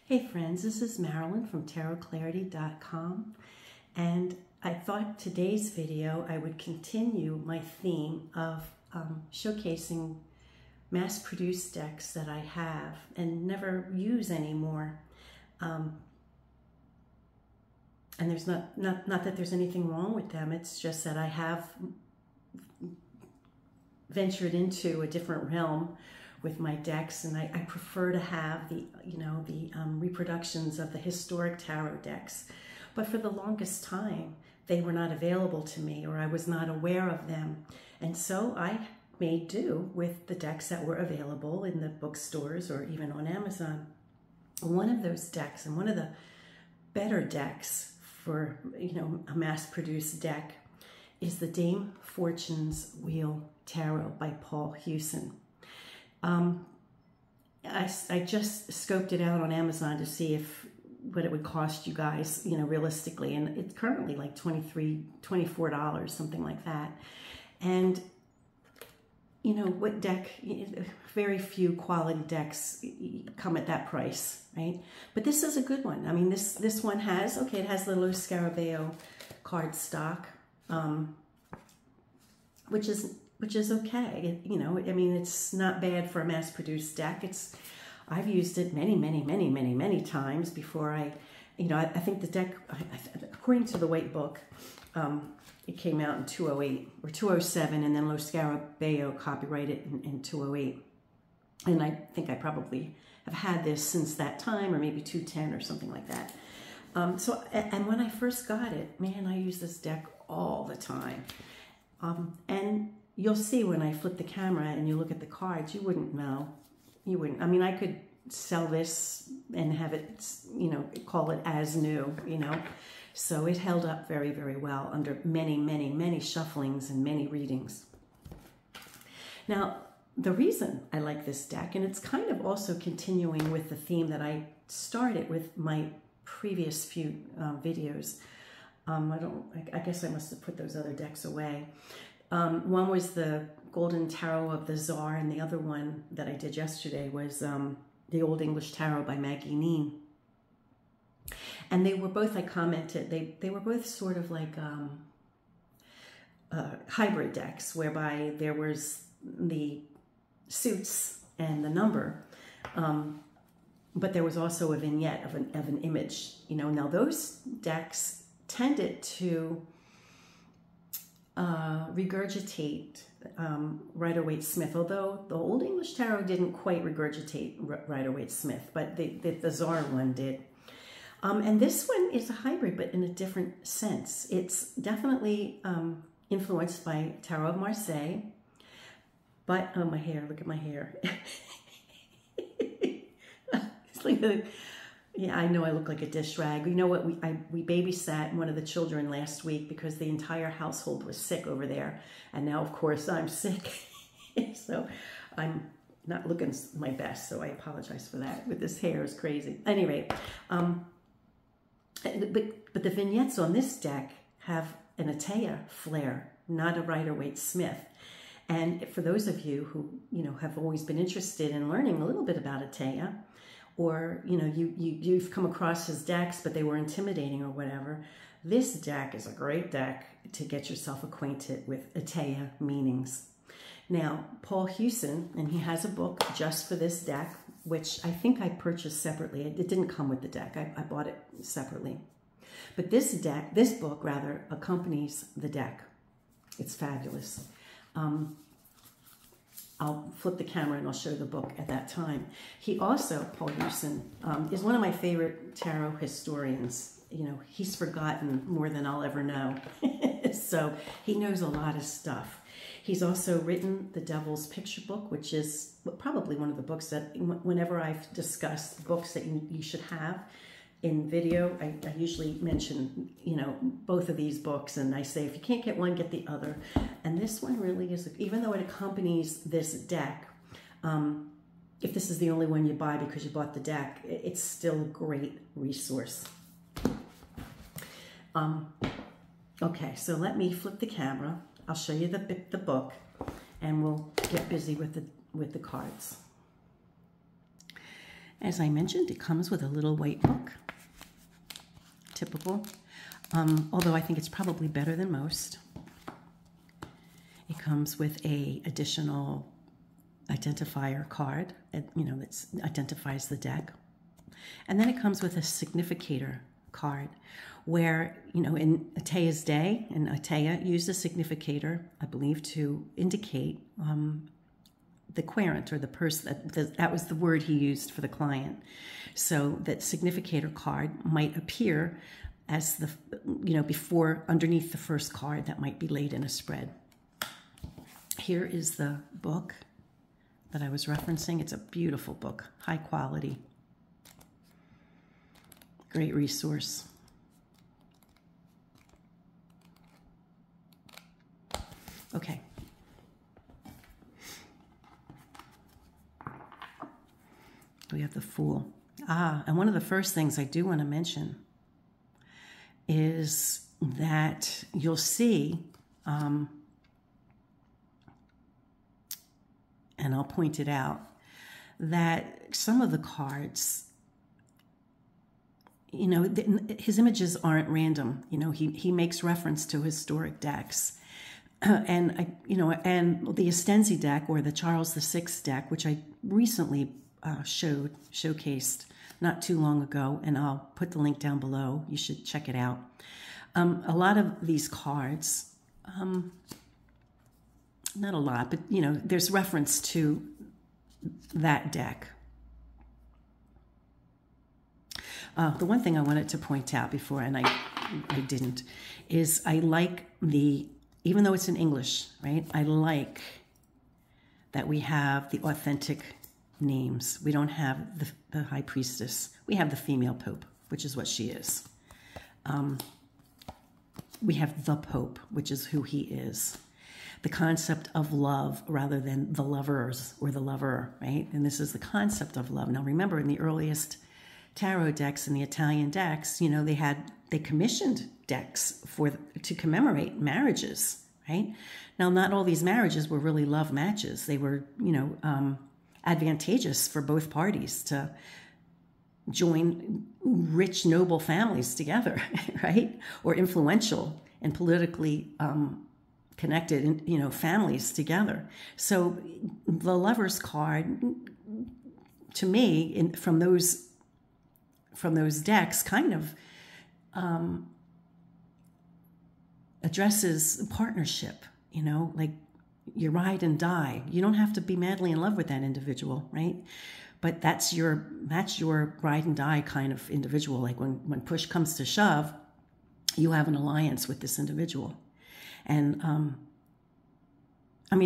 Hey friends, this is Marilyn from tarotclarity.com, and I thought today's video I would continue my theme of showcasing mass-produced decks that I have and never use anymore. And there's not that there's anything wrong with them, it's just that I have ventured into a different realm with my decks, and I prefer to have the reproductions of the historic tarot decks. But for the longest time, they were not available to me, or I was not aware of them. And so I made do with the decks that were available in the bookstores or even on Amazon. One of those decks, and one of the better decks for a mass-produced deck, is the Dame Fortune's Wheel Tarot by Paul Huson. I just scoped it out on Amazon to see what it would cost you guys, realistically, and it's currently like $24, something like that. And what deck? Very few quality decks come at that price, right? But this is a good one. I mean, this one has it has the little Scarabeo card stock, which is okay. I mean, it's not bad for a mass-produced deck. I've used it many times before I think the deck, according to the weight book, it came out in 208 or 207, and then Lo Scarabeo copyrighted in 208. And I think I probably have had this since that time, or maybe 210 or something like that. And when I first got it, man, I use this deck all the time. And you'll see when I flip the camera and you look at the cards, you wouldn't know. You wouldn't. I mean, I could sell this and have it, call it as new, So it held up very, very well under many shufflings and many readings. Now, the reason I like this deck, and it's kind of also continuing with the theme that I started with my previous few videos. I guess I must have put those other decks away. One was the Golden Tarot of the Tsar, and the other one that I did yesterday was the Old English Tarot by Maggie Neen. And they were both, I commented, they were both sort of like hybrid decks, whereby there was the suits and the number, but there was also a vignette of an image. Now those decks tended to regurgitate Rider-Waite-Smith, although the Old English Tarot didn't quite regurgitate Rider-Waite-Smith, but the Tsar one did. And this one is a hybrid, but in a different sense. It's definitely influenced by Tarot of Marseille, but, oh, my hair, look at my hair. It's like yeah, I know I look like a dish rag. You know what? We babysat one of the children last week because the entire household was sick over there. And now, of course, I'm sick. So I'm not looking my best. So I apologize for that. But this hair is crazy. Anyway, but the vignettes on this deck have an Etteilla flair, not a Rider-Waite-Smith. And for those of you who, have always been interested in learning a little bit about Etteilla, or, you've come across his decks, but they were intimidating or whatever, this deck is a great deck to get yourself acquainted with Etteilla meanings. Now, Paul Huson, and he has a book just for this deck, which I think I purchased separately. It didn't come with the deck. I bought it separately. But this book accompanies the deck. It's fabulous. I'll flip the camera and I'll show the book at that time. He also, Paul Huson, is one of my favorite tarot historians. He's forgotten more than I'll ever know. So he knows a lot of stuff. He's also written The Devil's Picture Book, which is probably one of the books that whenever I've discussed books that you should have in video, I usually mention, both of these books, and I say, if you can't get one, get the other. And this one really is, even though it accompanies this deck, if this is the only one you buy because you bought the deck, it's still a great resource. Okay, so let me flip the camera. I'll show you the book, and we'll get busy with the cards. as I mentioned, it comes with a little white book. Typical. Although I think it's probably better than most. It comes with a additional identifier card, that identifies the deck. And then it comes with a significator card where, in Etteilla's day, and Etteilla used a significator, I believe, to indicate the querent, or the person, that was the word he used for the client. So that significator card might appear as before, underneath the first card that might be laid in a spread. Here is the book that I was referencing. It's a beautiful book, high quality, great resource. Okay. We have the Fool. And one of the first things I do want to mention is that you'll see, and I'll point it out, that some of the cards, his images aren't random. He makes reference to historic decks. And the Estensi deck, or the Charles VI deck, which I recently showcased not too long ago, and I'll put the link down below. You should check it out. A lot of these cards, not a lot, but there's reference to that deck. The one thing I wanted to point out before, and I didn't, is I like even though it's in English, right? I like that we have the authentic names. We don't have the high priestess. We have the female pope, which is what she is. We have the pope, which is who he is. The concept of love rather than the lovers or the lover, right? And this is the concept of love. Now remember, in the earliest tarot decks and the Italian decks, they commissioned decks to commemorate marriages, right? Now, not all these marriages were really love matches. They were, advantageous for both parties to join rich, noble families together, right? Or influential and politically connected, families together. So the Lover's card, to me, from those decks, kind of addresses partnership, like you ride and die. You don't have to be madly in love with that individual, right? But that's your ride and die kind of individual. Like when push comes to shove, you have an alliance with this individual. And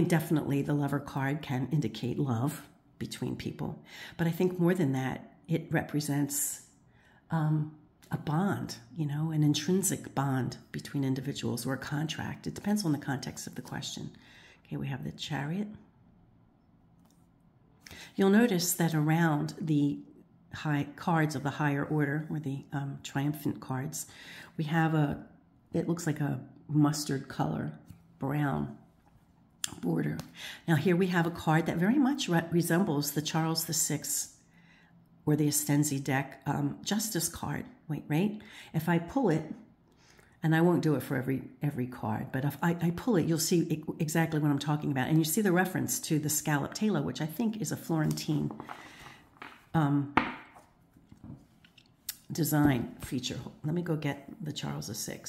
definitely the Lover card can indicate love between people. But I think more than that, it represents a bond, an intrinsic bond between individuals, or a contract. It depends on the context of the question. Okay, we have the Chariot. You'll notice that around the cards of the higher order, or the triumphant cards, we have it looks like a mustard color, brown border. Now here we have a card that very much resembles the Charles VI or the Estensi deck Justice card. Wait, right? If I pull it, and I won't do it for every card, but if I pull it, you'll see exactly what I'm talking about. And you see the reference to the scallop talo, which I think is a Florentine design feature. Let me go get the Charles VI.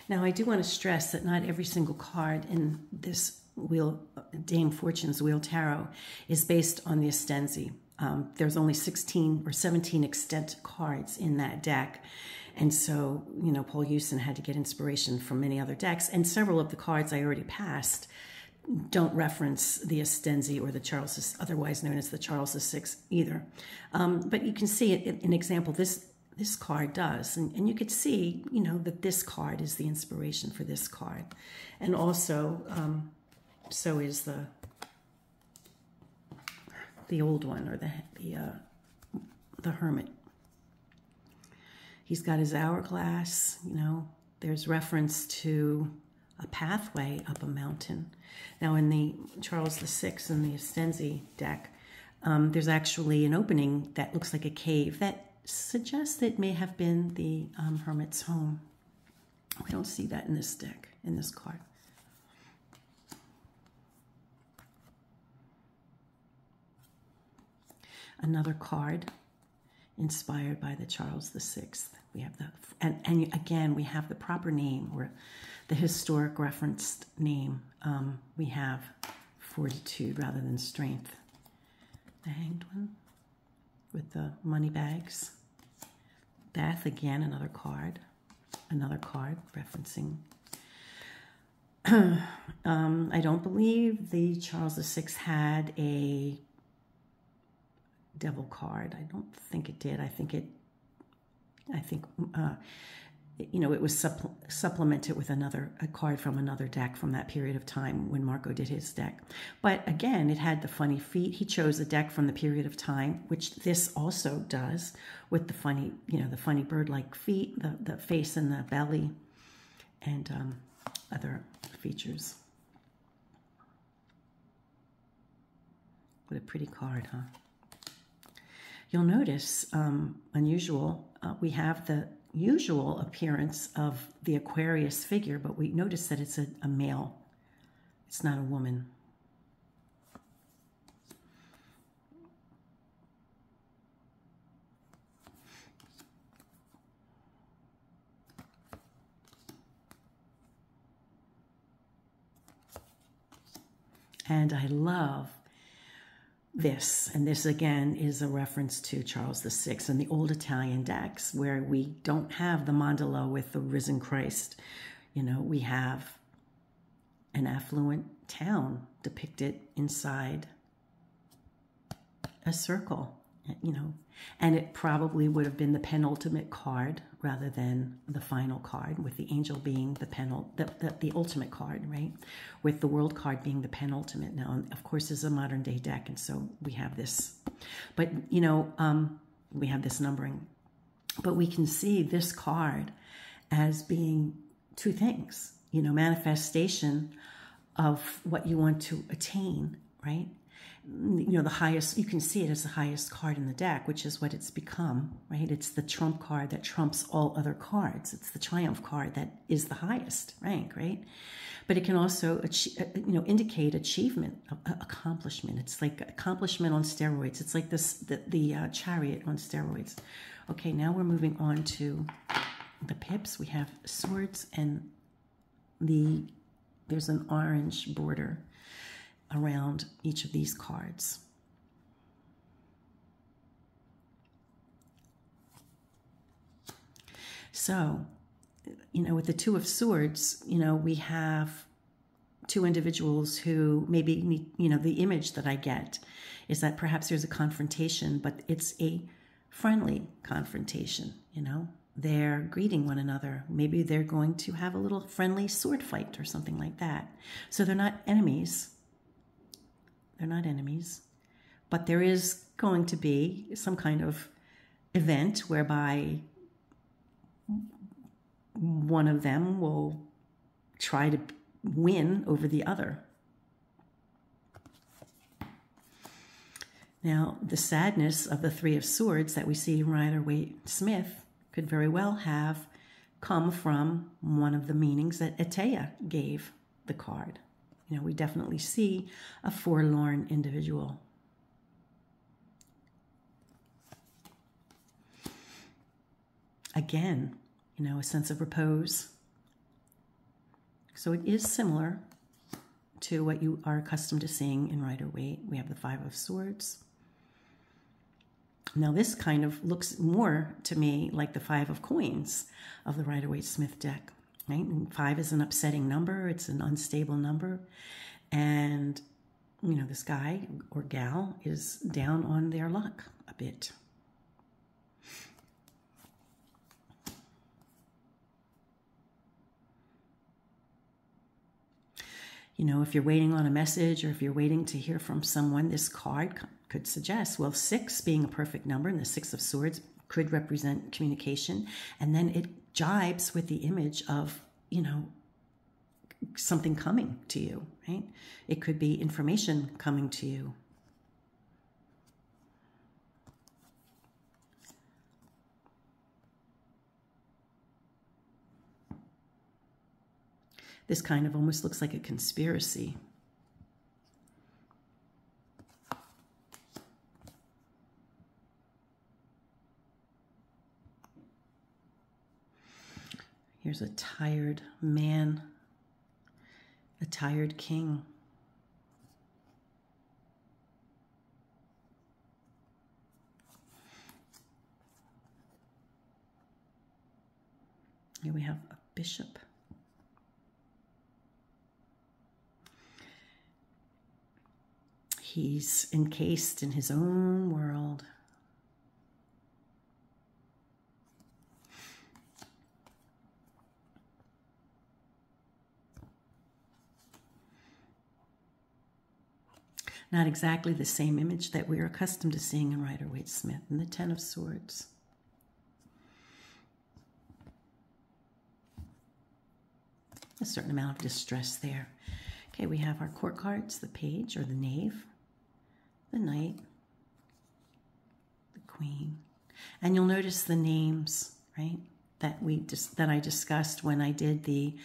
Now, I do want to stress that not every single card in this Dame Fortune's Wheel Tarot is based on the Estensi. There's only 16 or 17 extant cards in that deck. And so, Paul Huson had to get inspiration from many other decks. And several of the cards I already passed don't reference the Estensi or the Charles, otherwise known as the Charles VI either. But you can see it, an example, this card does. And you could see, that this card is the inspiration for this card. And also, so is the old one, or the Hermit. He's got his hourglass, there's reference to a pathway up a mountain. Now in the Charles VI and the Estensi deck, there's actually an opening that looks like a cave that suggests that it may have been the hermit's home. We don't see that in this deck, in this card. Another card inspired by the Charles VI. We have the, and again, we have the proper name, or the historic referenced name. We have fortitude rather than strength. The Hanged One with the money bags. Death, again, another card referencing. I don't believe the Charles VI had a devil card. I don't think it did. I think you know, it was supplemented with a card from another deck from that period of time when Marco did his deck. But again, it had the funny feet. He chose a deck from the period of time, which this also does, with the funny, you know, the funny bird-like feet, the face and the belly, and other features. What a pretty card, huh? You'll notice, unusual, we have the usual appearance of the Aquarius figure, but we notice that it's a male. It's not a woman. And I love this, and this again is a reference to Charles VI and the old Italian decks, where we don't have the mandala with the risen Christ. You know, we have an affluent town depicted inside a circle, you know, and it probably would have been the penultimate card rather than the final card, with the angel being the ultimate card, right? With the world card being the penultimate. Now, of course, it's a modern day deck, and so we have this, but you know, we have this numbering, but we can see this card as being two things, you know, manifestation of what you want to attain, right? You know, the highest, you can see it as the highest card in the deck, which is what it's become, right? It's the trump card that trumps all other cards. It's the triumph card that is the highest rank, right? But it can also, you know, indicate achievement, accomplishment. It's like accomplishment on steroids. It's like this, the chariot on steroids. Okay, now we're moving on to the pips. We have swords, and there's an orange border around each of these cards. So, you know, with the Two of Swords, you know, we have two individuals who maybe need, you know, the image that I get is that perhaps there's a confrontation, but it's a friendly confrontation, you know. They're greeting one another. Maybe they're going to have a little friendly sword fight or something like that. So they're not enemies. They're not enemies, but there is going to be some kind of event whereby one of them will try to win over the other. Now, the sadness of the Three of Swords that we see in Rider-Waite-Smith could very well have come from one of the meanings that Etteilla gave the card. You know, we definitely see a forlorn individual. Again, you know, a sense of repose. So it is similar to what you are accustomed to seeing in Rider-Waite. We have the Five of Swords. Now this kind of looks more to me like the Five of Coins of the Rider-Waite-Smith deck. Right? And 5 is an upsetting number. It's an unstable number. And, you know, this guy or gal is down on their luck a bit. You know, if you're waiting on a message or if you're waiting to hear from someone, this card could suggest, well, 6 being a perfect number, and the Six of Swords could represent communication. And then it jibes with the image of, you know, something coming to you, right? It could be information coming to you. This kind of almost looks like a conspiracy. Here's a tired man, a tired king. Here we have a bishop. He's encased in his own world. Not exactly the same image that we're accustomed to seeing in Rider-Waite-Smith and the Ten of Swords. A certain amount of distress there. Okay, we have our court cards, the page or the knave, the knight, the queen. And you'll notice the names, right, that I discussed when I did the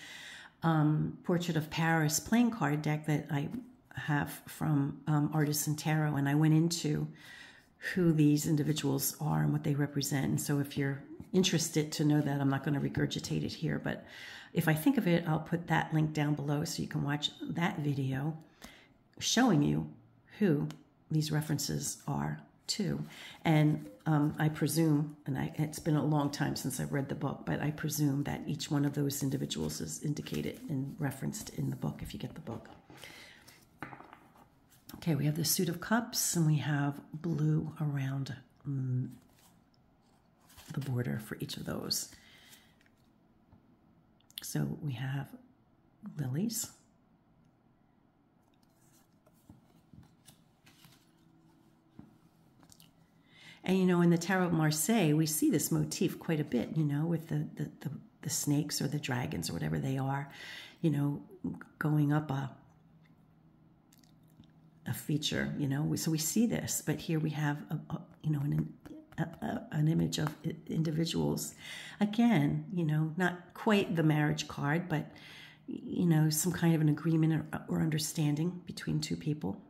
Portrait of Paris playing card deck that I have from Artisan Tarot, and I went into who these individuals are and what they represent. And so if you're interested to know that, I'm not going to regurgitate it here, but if I think of it, I'll put that link down below so you can watch that video showing you who these references are to. And I presume, and it's been a long time since I've read the book, but I presume that each one of those individuals is indicated and referenced in the book if you get the book. Okay, we have the Suit of Cups, and we have blue around the border for each of those. So we have lilies. And, you know, in the Tarot of Marseille, we see this motif quite a bit, you know, with the snakes or the dragons or whatever they are, you know, going up a feature, you know. So we see this, but here we have, you know, an image of individuals. Again, you know, not quite the marriage card, but, you know, some kind of an agreement or understanding between two people.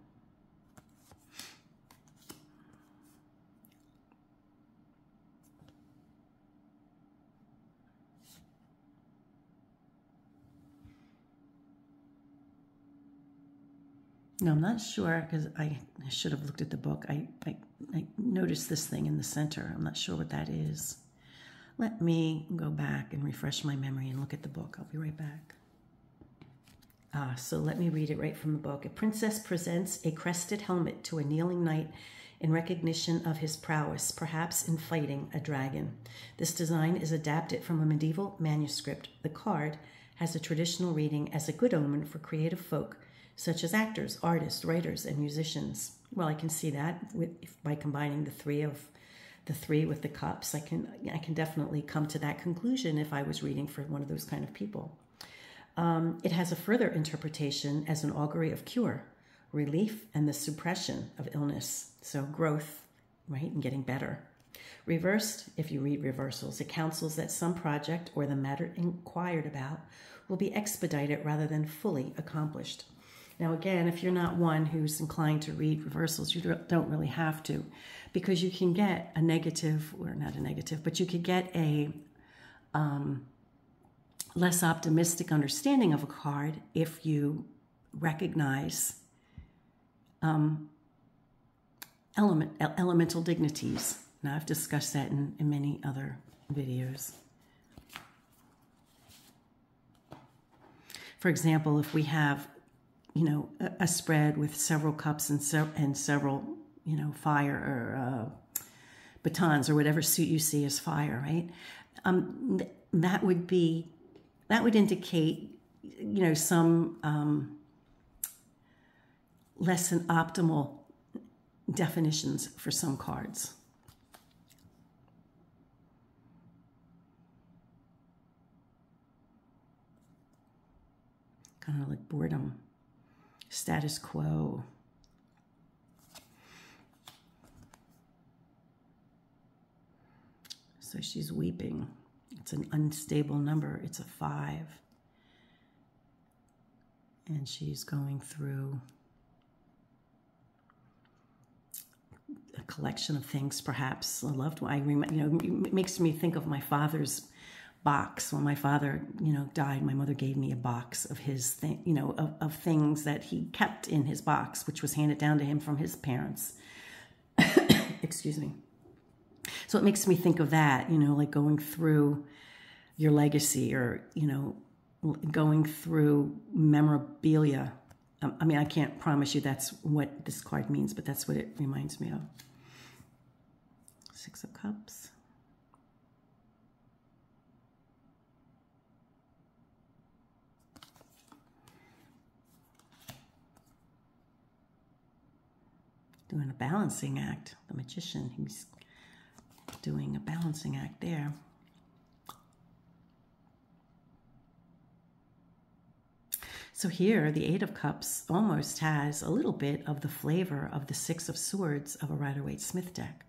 No, I'm not sure, because I should have looked at the book. I noticed this thing in the center. I'm not sure what that is. Let me go back and refresh my memory and look at the book. I'll be right back. So let me read it right from the book. A princess presents a crested helmet to a kneeling knight in recognition of his prowess, perhaps in fighting a dragon. This design is adapted from a medieval manuscript. The card has a traditional reading as a good omen for creative folk, such as actors, artists, writers, and musicians. Well, I can see that by combining the three with the cups. I can definitely come to that conclusion if I was reading for one of those kind of people. It has a further interpretation as an augury of cure, relief, and the suppression of illness. So growth, right, and getting better. Reversed, if you read reversals, it counsels that some project or the matter inquired about will be expedited rather than fully accomplished. Now, again, if you're not one who's inclined to read reversals, you don't really have to, because you can get a negative, or not a negative, but you could get a less optimistic understanding of a card if you recognize elemental dignities. Now, I've discussed that in many other videos. For example, if we have, you know, a spread with several cups and several, you know, fire or batons or whatever suit you see as fire, right? That would indicate, you know, some less than optimal definitions for some cards. Kind of like boredom. Status quo. So she's weeping. It's an unstable number. It's a 5. And she's going through a collection of things, perhaps a loved one. It makes me think of my father's box. When my father, died, my mother gave me a box of his of things that he kept in his box, which was handed down to him from his parents. Excuse me. So it makes me think of that, like going through your legacy, or, going through memorabilia. I can't promise you that's what this card means, but that's what it reminds me of. Six of Cups. Doing a balancing act. The Magician, he's doing a balancing act there. So here, the Eight of Cups almost has a little bit of the flavor of the Six of Swords of a Rider-Waite-Smith deck.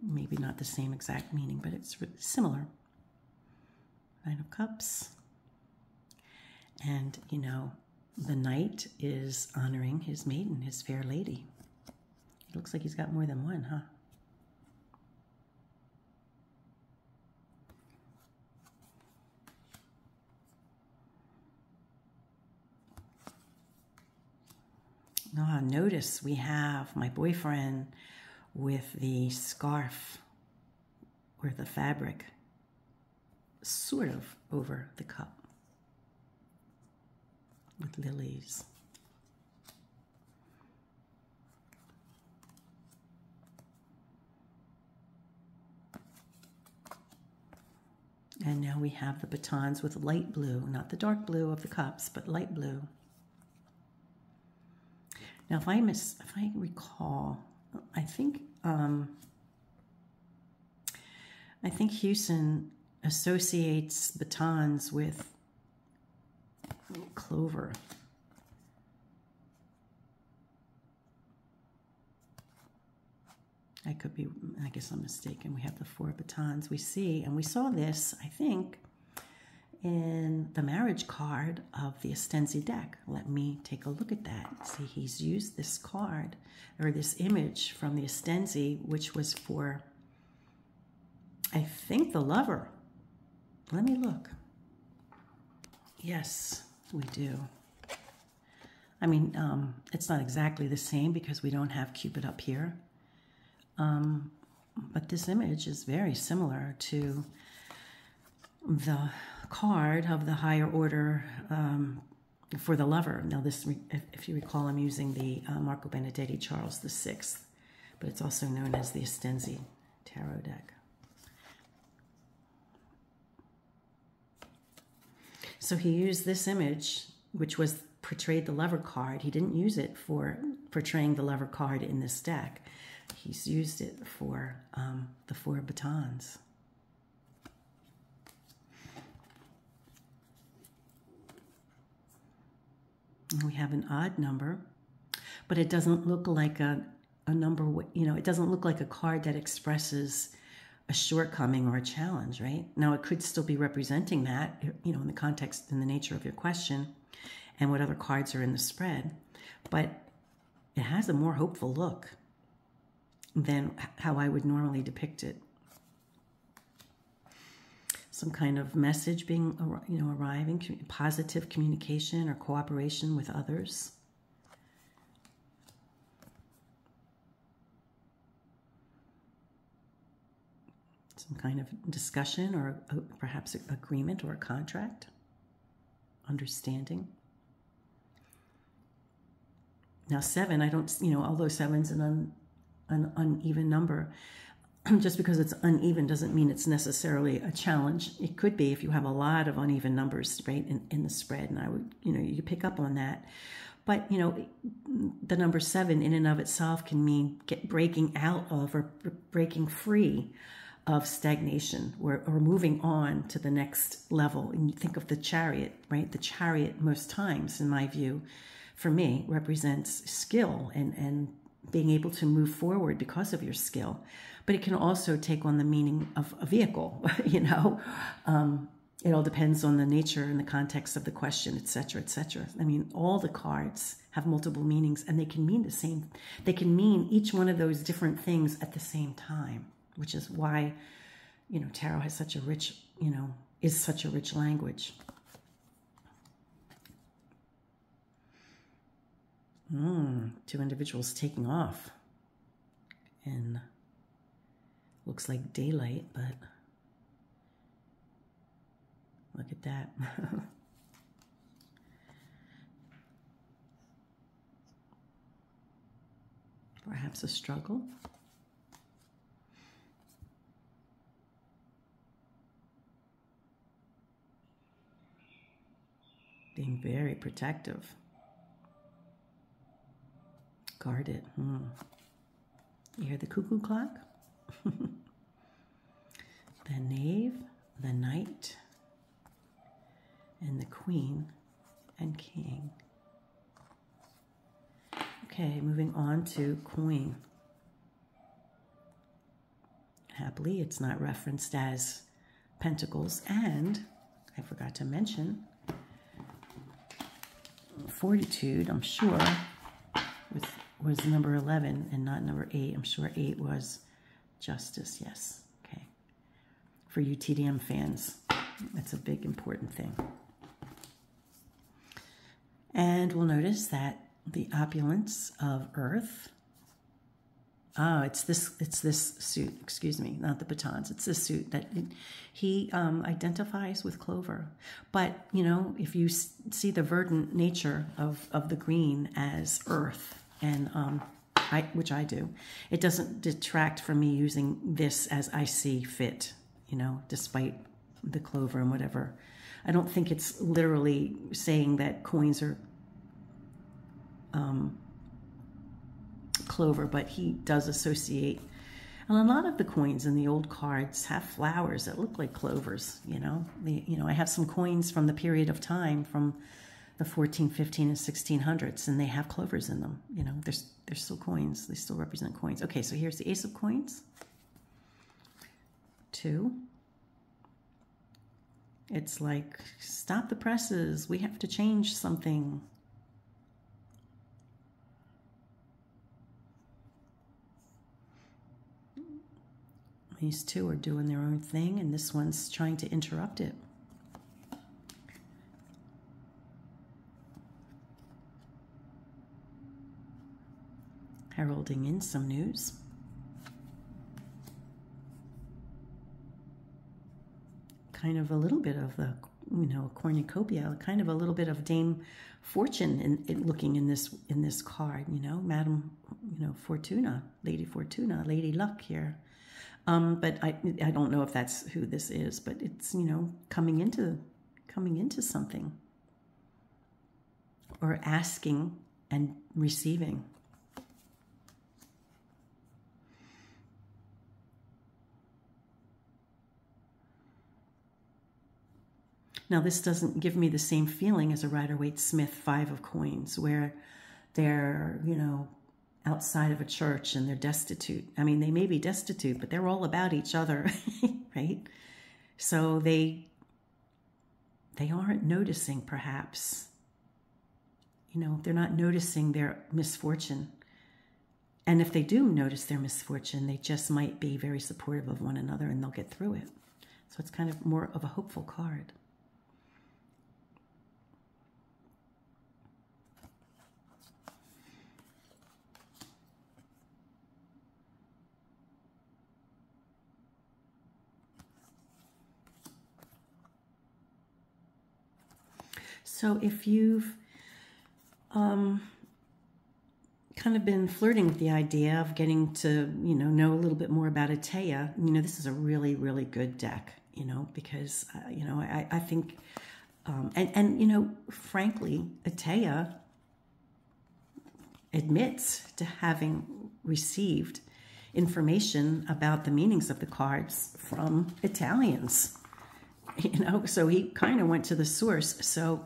Maybe not the same exact meaning, but it's similar. Nine of Cups. And, the Knight is honoring his maiden, his fair lady. It looks like he's got more than one, huh? Notice we have my boyfriend with the scarf or the fabric sort of over the cup with lilies. And now we have the batons with light blue, not the dark blue of the cups, but light blue. Now, if I recall, I think Huson associates batons with clover. I guess I'm mistaken. We have the 4 batons we see, and we saw this, I think, in the marriage card of the Estensi deck. Let me take a look at that. See, he's used this card, or this image from the Estensi, which was for, I think, the lover. Let me look. Yes, we do. It's not exactly the same because we don't have Cupid up here. But this image is very similar to the card of the higher order for the lover. Now, if you recall, I'm using the Marco Benedetti Charles VI, but it's also known as the Estensi Tarot deck. So he used this image, which was portrayed the lover card. He didn't use it for portraying the lover card in this deck. He's used it for the 4 batons. And we have an odd number, but it doesn't look like a number, it doesn't look like a card that expresses a shortcoming or a challenge, right? Now, it could still be representing that, in the context and the nature of your question and what other cards are in the spread, but it has a more hopeful look than how I would normally depict it. Some kind of message being, arriving, positive communication or cooperation with others. Some kind of discussion or perhaps agreement or a contract, understanding. Now 7, I don't, although 7's an uneven number, just because it's uneven doesn't mean it's necessarily a challenge. It could be if you have a lot of uneven numbers, right, in the spread, and I would, you pick up on that. But, the number 7 in and of itself can mean breaking out of or breaking free of stagnation or moving on to the next level. And you think of the Chariot, right? The Chariot most times, in my view, for me, represents skill and being able to move forward because of your skill. But it can also take on the meaning of a vehicle, It all depends on the nature and the context of the question, etc., etc. I mean, all the cards have multiple meanings, and they can mean the same. They can mean each one of those different things at the same time, which is why, you know, tarot has such a rich, you know, is such a rich language. Two individuals taking off. And looks like daylight, but look at that. Perhaps a struggle. Being very protective. Guarded. You hear the cuckoo clock? The knave, the knight, and the queen and king. Okay, moving on to queen. Happily, it's not referenced as pentacles, and I forgot to mention fortitude, I'm sure, was number 11 and not number 8. I'm sure 8 was justice, yes. Okay. For you TDM fans, that's a big, important thing. And we'll notice that the opulence of earth, it's this suit, excuse me, not the batons. It's this suit that he identifies with clover. But, you know, if you see the verdant nature of the green as earth, and which I do, it doesn't detract from me using this as I see fit, you know, despite the clover and whatever. I don't think it's literally saying that coins are clover, but he does associate. And a lot of the coins in the old cards have flowers that look like clovers, you know. I have some coins from the period of time from the 14, 15, and 1600s, and they have clovers in them. You know, they're still coins. They still represent coins. Okay, so here's the Ace of Coins. 2. It's like, stop the presses. We have to change something. These two are doing their own thing, and this one's trying to interrupt it. Heralding in some news. Kind of a little bit of the, you know, cornucopia, kind of a little bit of Dame Fortune in looking in this card, you know, Madam, you know, Fortuna, Lady Fortuna, Lady Luck here. But I don't know if that's who this is, but it's, you know, coming into something, or asking and receiving. Now, this doesn't give me the same feeling as a Rider-Waite-Smith 5 of Coins, where they're, you know, outside of a church and they're destitute. I mean, they may be destitute, but they're all about each other, right? So they aren't noticing, perhaps. You know, they're not noticing their misfortune. And if they do notice their misfortune, they just might be very supportive of one another, and they'll get through it. So it's kind of more of a hopeful card. So if you've kind of been flirting with the idea of getting to, you know a little bit more about Etteilla, you know, this is a really, really good deck, you know, because, you know, I think, and, you know, frankly, Etteilla admits to having received information about the meanings of the cards from Italians, you know, so he kind of went to the source. So,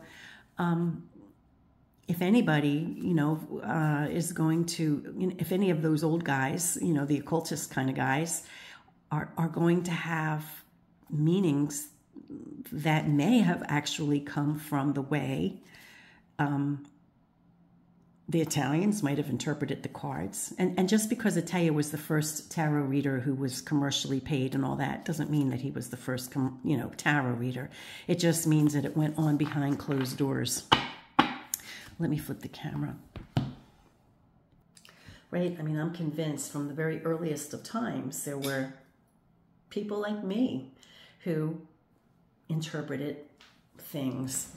if anybody, you know, is going to, you know, if any of those old guys, you know, the occultist kind of guys, are going to have meanings that may have actually come from the way the Italians might have interpreted the cards. And just because Etteilla was the first tarot reader who was commercially paid and all that doesn't mean that he was the first, tarot reader. It just means that it went on behind closed doors. Let me flip the camera. Right? I mean, I'm convinced from the very earliest of times there were people like me who interpreted things,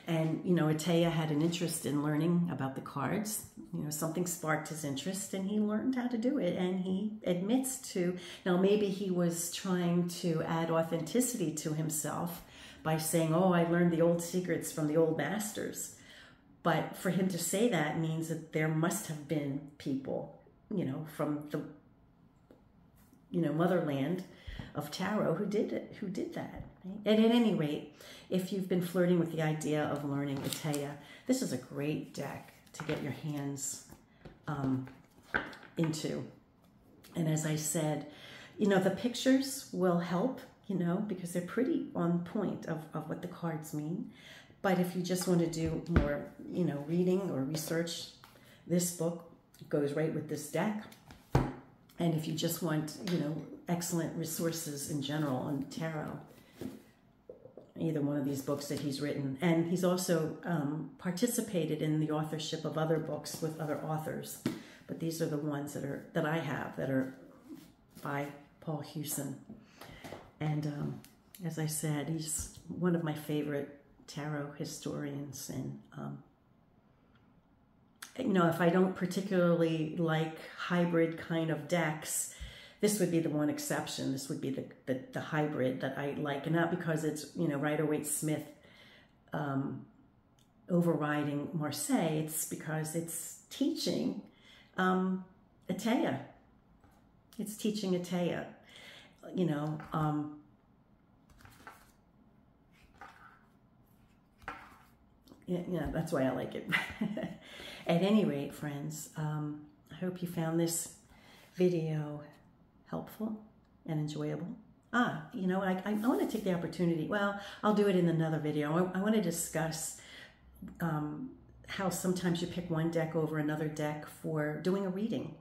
and Etteilla had an interest in learning about the cards. Something sparked his interest and he learned how to do it, and he admits to, now maybe he was trying to add authenticity to himself by saying, oh, I learned the old secrets from the old masters. But for him to say that means that there must have been people, from the, motherland of tarot who did it, who did that. Right? And at any rate, if you've been flirting with the idea of learning Etteilla, this is a great deck to get your hands into. And as I said, the pictures will help, because they're pretty on point of what the cards mean. But if you just want to do more, reading or research, this book goes right with this deck. And if you just want, excellent resources in general on tarot, either one of these books that he's written. And he's also participated in the authorship of other books with other authors. But these are the ones that I have that are by Paul Huson. And as I said, he's one of my favorite tarot historians. And if I don't particularly like hybrid kind of decks, this would be the one exception. This would be the hybrid that I like, and not because it's Rider-Waite-Smith overriding Marseille. It's because it's teaching Etteilla. It's teaching Etteilla. Yeah, that's why I like it. At any rate, friends, I hope you found this video helpful and enjoyable. I want to take the opportunity, well, I'll do it in another video. I want to discuss how sometimes you pick one deck over another deck for doing a reading.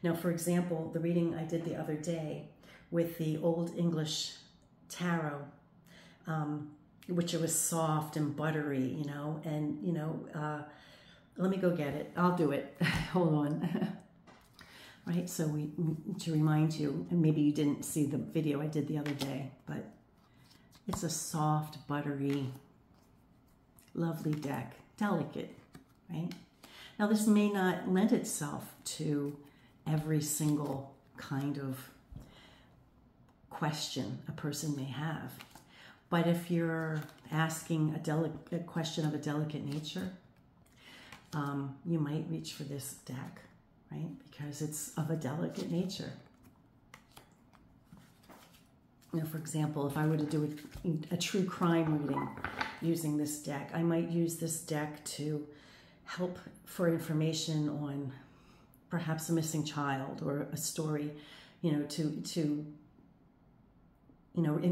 Now, for example, the reading I did the other day with the Old English Tarot, which it was soft and buttery, let me go get it. I'll do it. Hold on. Right, so to remind you, and maybe you didn't see the video I did the other day, but it's a soft, buttery, lovely deck, delicate, right? Now, this may not lend itself to every single kind of question a person may have, but if you're asking a question of a delicate nature, you might reach for this deck, right? Because it's of a delicate nature. For example, if I were to do a true crime reading using this deck, I might use this deck to help for information on perhaps a missing child or a story, in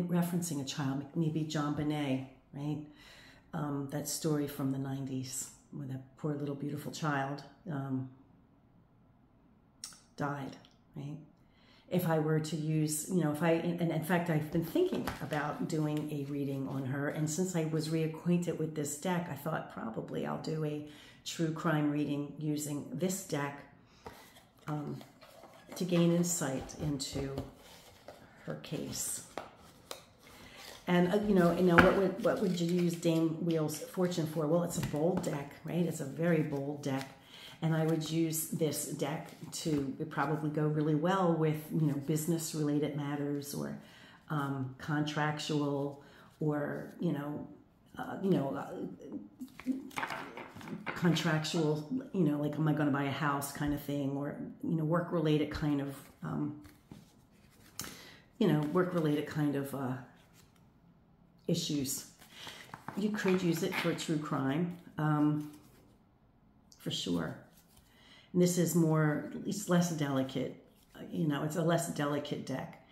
referencing a child, maybe John Bonet, right? That story from the 90s where that poor little beautiful child died, right? If I were to use, and in fact, I've been thinking about doing a reading on her, and since I was reacquainted with this deck, I thought probably I'll do a true crime reading using this deck to gain insight into her case. And, what would you use Dame Wheel's Fortune for? Well, it's a bold deck, right? It's a very bold deck. And I would use this deck to probably go really well with, business-related matters or contractual or, contractual, like, am I going to buy a house kind of thing, or, work-related kind of, work-related kind of issues. You could use it for true crime, for sure. And this is more, at least less delicate. It's a less delicate deck.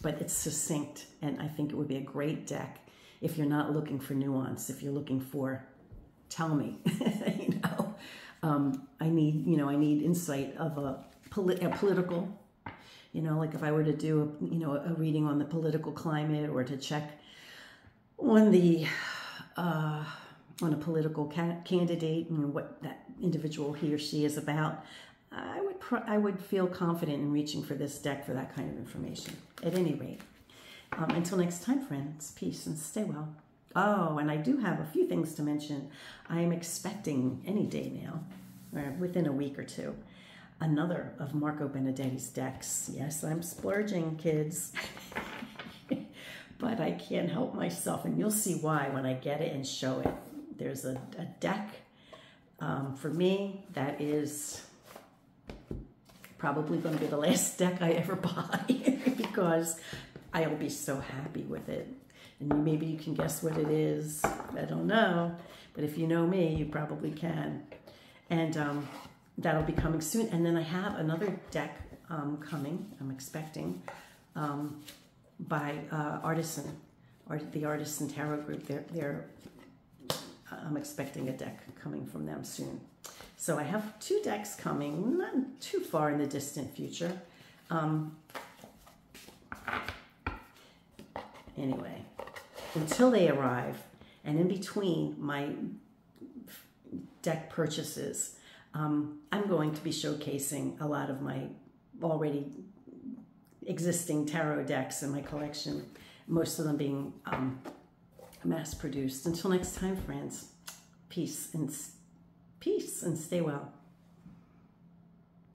but it's succinct, and I think it would be a great deck if you're not looking for nuance, if you're looking for, tell me, you know, I need insight of a political, you know, like if I were to do a reading on the political climate, or to check on the on a political candidate and what that individual, he or she, is about, I would feel confident in reaching for this deck for that kind of information. At any rate, until next time, friends, peace and stay well. Oh, and I do have a few things to mention. I am expecting any day now, or within a week or two, another of Marco Benedetti's decks. Yes, I'm splurging, kids. But I can't help myself, and you'll see why when I get it and show it. There's a deck for me that is probably going to be the last deck I ever buy because I'll be so happy with it. And maybe you can guess what it is. I don't know. But if you know me, you probably can. And that'll be coming soon. And then I have another deck coming, I'm expecting, by Artisan, or the Artisan Tarot Group. I'm expecting a deck coming from them soon. So I have 2 decks coming, not too far in the distant future. Anyway, until they arrive, and in between my deck purchases, I'm going to be showcasing a lot of my already existing tarot decks in my collection, most of them being mass-produced. Until next time, friends, peace and stay well.